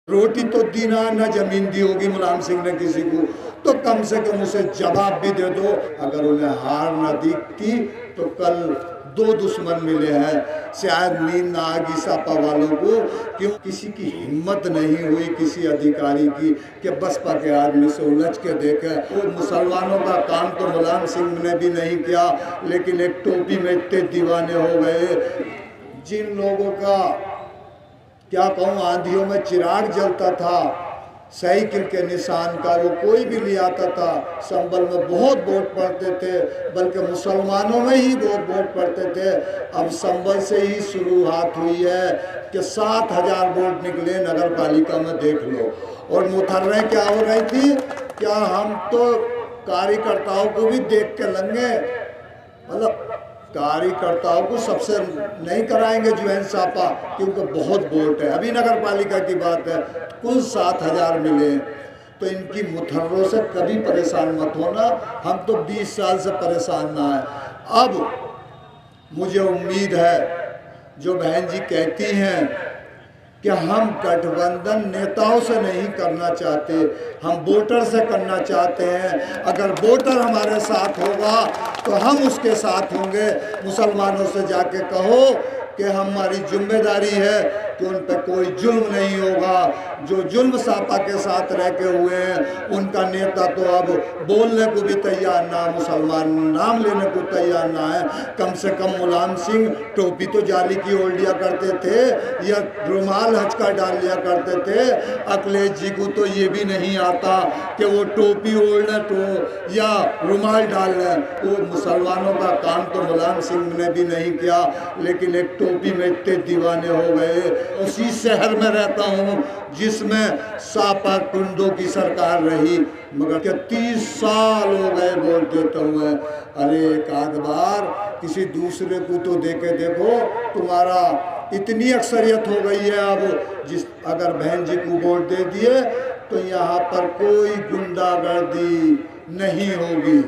रोटी तो दी ना, न जमीन दी होगी मुलायम सिंह ने किसी को, तो कम से कम उसे जवाब भी दे दो। अगर उन्हें हार ना दिखती तो कल दो दुश्मन मिले हैं, शायद नींद ना आएगी सापा वालों को। क्यों किसी की हिम्मत नहीं हुई किसी अधिकारी की कि बसपा के आदमी से उलझ के देखे। वो मुसलमानों का काम तो मुलायम सिंह ने भी नहीं किया, लेकिन एक टोपी में इतने दीवाने हो गए। जिन लोगों का क्या कहूँ, आंधियों में चिराग जलता था साइकिल के निशान का, वो कोई भी ले आता था। संभल में बहुत वोट पड़ते थे, बल्कि मुसलमानों में ही वोट पड़ते थे। अब संभल से ही शुरुआत हुई है कि 7,000 वोट निकले नगर पालिका में, देख लो। और मुथर्रें क्या हो रही थी, क्या हम तो कार्यकर्ताओं को भी देख के लंगे, मतलब कार्यकर्ताओं को सबसे नहीं कराएंगे ज्वाइन सापा, क्योंकि बहुत वोट है। अभी नगर पालिका की बात है, कुल 7,000 मिले। तो इनकी मुथर्रों से कभी परेशान मत होना, हम तो 20 साल से परेशान ना है। अब मुझे उम्मीद है जो बहन जी कहती हैं कि हम गठबंधन नेताओं से नहीं करना चाहते, हम वोटर से करना चाहते हैं। अगर वोटर हमारे साथ होगा तो हम उसके साथ होंगे। मुसलमानों से जाके कहो कि हमारी जिम्मेदारी है कि उन पर कोई जुल्म नहीं होगा। जो जुल्म सापा के साथ रह के हुए हैं, उनका नेता तो अब बोलने को भी तैयार ना, मुसलमान नाम लेने को तैयार ना है। कम से कम मुलायम सिंह टोपी तो जाली की ओढ़ लिया करते थे, या रुमाल हज का डाल लिया करते थे। अखिलेश जी को तो ये भी नहीं आता कि वो टोपी ओढ़ने तो या रुमाल डाल लें। वो मुसलमानों का काम तो मुलायम सिंह ने भी नहीं किया, लेकिन एक टोपी में इतने दीवाने हो गए। उसी शहर में रहता हूँ जिसमें सापा कुंडों की सरकार रही, मगर क्या 30 साल हो गए वोट देते हुए। अरे एक आध बार किसी दूसरे को तो देके देखो, तुम्हारा इतनी अक्सरियत हो गई है अब। जिस अगर बहन जी को वोट दे दिए तो यहाँ पर कोई गुंडागर्दी नहीं होगी।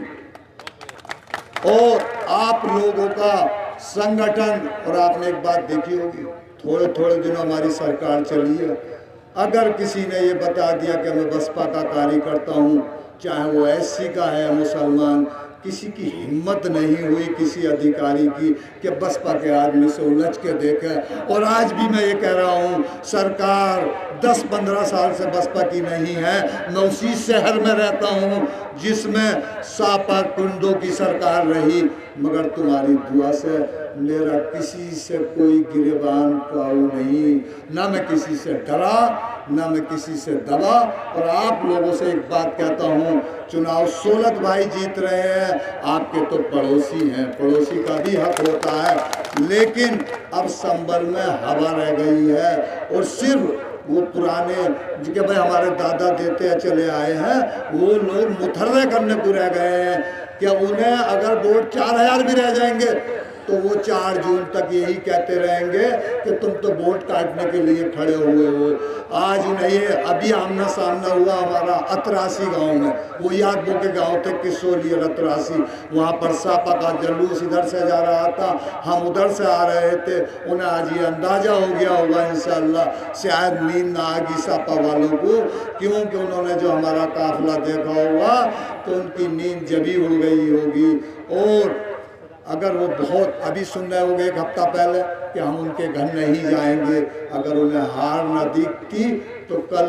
और आप लोगों का संगठन, और आपने एक बात देखी होगी, थोड़े थोड़े दिनों हमारी सरकार चली है, अगर किसी ने ये बता दिया कि मैं बसपा का कार्यकर्ता हूँ, चाहे वो एससी का है मुसलमान, किसी की हिम्मत नहीं हुई किसी अधिकारी की कि बसपा के आदमी से उलझ के देखे। और आज भी मैं ये कह रहा हूँ, सरकार 10-15 साल से बसपा की नहीं है। मैं उसी शहर में रहता हूँ जिसमें सापा कुंडों की सरकार रही, मगर तुम्हारी दुआ से मेरा किसी से कोई गिरेबान काऊ नहीं, ना मैं किसी से डरा, ना मैं किसी से दबा। और आप लोगों से एक बात कहता हूँ, चुनाव सोलत भाई जीत रहे हैं, आपके तो पड़ोसी हैं, पड़ोसी का भी हक होता है। लेकिन अब संभल में हवा रह गई है, और सिर्फ वो पुराने जिनके भाई हमारे दादा देते हैं चले आए हैं, वो लोग मुथर्रे करने को रह गए हैं। क्या उन्हें अगर वोट 4,000 भी रह जाएंगे तो वो 4 जून तक यही कहते रहेंगे कि तुम तो वोट काटने के लिए खड़े हुए हो। आज नहीं, अभी आमना सामना हुआ हमारा अतरासी गांव में, वो याद के गांव थे किशोरी अतरासी, वहाँ पर सापा का जुलूस इधर से जा रहा था, हम उधर से आ रहे थे। उन्हें आज ये अंदाजा हो गया होगा इंशाअल्लाह, शायद नींद ना आएगी सापा वालों को, क्योंकि उन्होंने जो हमारा काफिला देखा होगा तो उनकी नींद जभी उड़ गई होगी। और अगर वो बहुत अभी सुन रहे होंगे एक हफ्ता पहले कि हम उनके घर नहीं जाएंगे, अगर उन्हें हार ना दिखती तो कल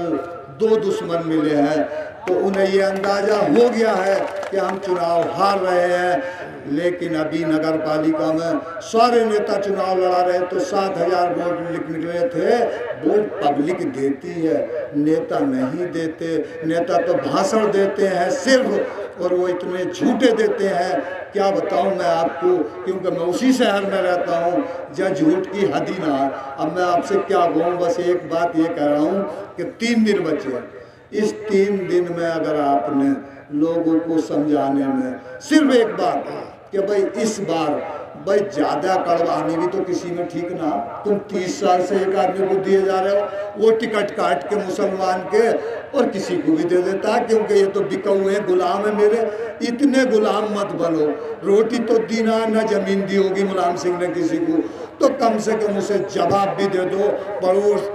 दो दुश्मन मिले हैं, तो उन्हें ये अंदाज़ा हो गया है कि हम चुनाव हार रहे हैं। लेकिन अभी नगर पालिका में सारे नेता चुनाव लड़ा रहे, तो 7,000 वोट निकले थे। वोट पब्लिक देती है, नेता नहीं देते। नेता तो भाषण देते हैं सिर्फ, और वो इतने झूठे देते हैं, क्या बताऊं मैं आपको, क्योंकि मैं उसी शहर में रहता हूं जहाँ झूठ की हद ही ना है। अब मैं आपसे क्या कहूँ, बस एक बात ये कह रहा हूँ कि 3 दिन बचे। इस 3 दिन में अगर आपने लोगों को समझाने में सिर्फ एक बात कि भाई इस बार भाई ज़्यादा कड़वानी भी तो किसी में ठीक ना, तुम 30 साल से एक आदमी को दिए जा रहे हो, वो टिकट काट के मुसलमान के और किसी को भी दे देता है, क्योंकि ये तो बिका हुए हैं, गुलाम है मेरे। इतने गुलाम मत बनो। रोटी तो दी ना, न जमीन दी होगी मुलायम सिंह ने किसी को, तो कम से कम उसे जवाब भी दे दो। पड़ोस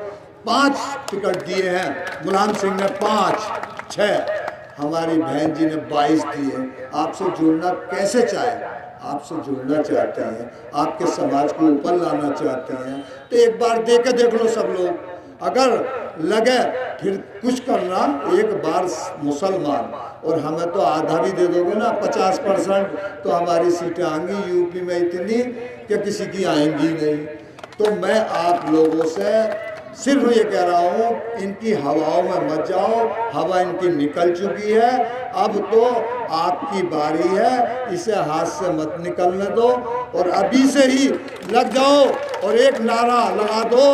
5 टिकट दिए हैं, मुलायम सिंह ने 5, 6, हमारी बहन जी ने 22 दिए। आपसे जुड़ना कैसे चाहे, आपसे जुड़ना चाहते हैं, आपके समाज को ऊपर लाना चाहते हैं, तो एक बार दे के देख लो सब लोग। अगर लगे फिर कुछ करना, एक बार मुसलमान, और हमें तो आधा भी दे दोगे ना 50%, तो हमारी सीटें आएंगी यूपी में इतनी कि किसी की आएंगी नहीं। तो मैं आप लोगों से सिर्फ ये कह रहा हूँ, इनकी हवाओं में मत जाओ, हवा इनकी निकल चुकी है, अब तो आपकी बारी है, इसे हाथ से मत निकलने दो और अभी से ही लग जाओ और एक नारा लगा दो,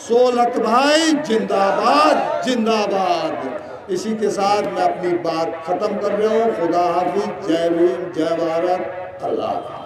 सोलत भाई जिंदाबाद जिंदाबाद। इसी के साथ मैं अपनी बात खत्म कर रहा हूँ। खुदा हाफिज, जय भीम, जय भारत, अल्लाह।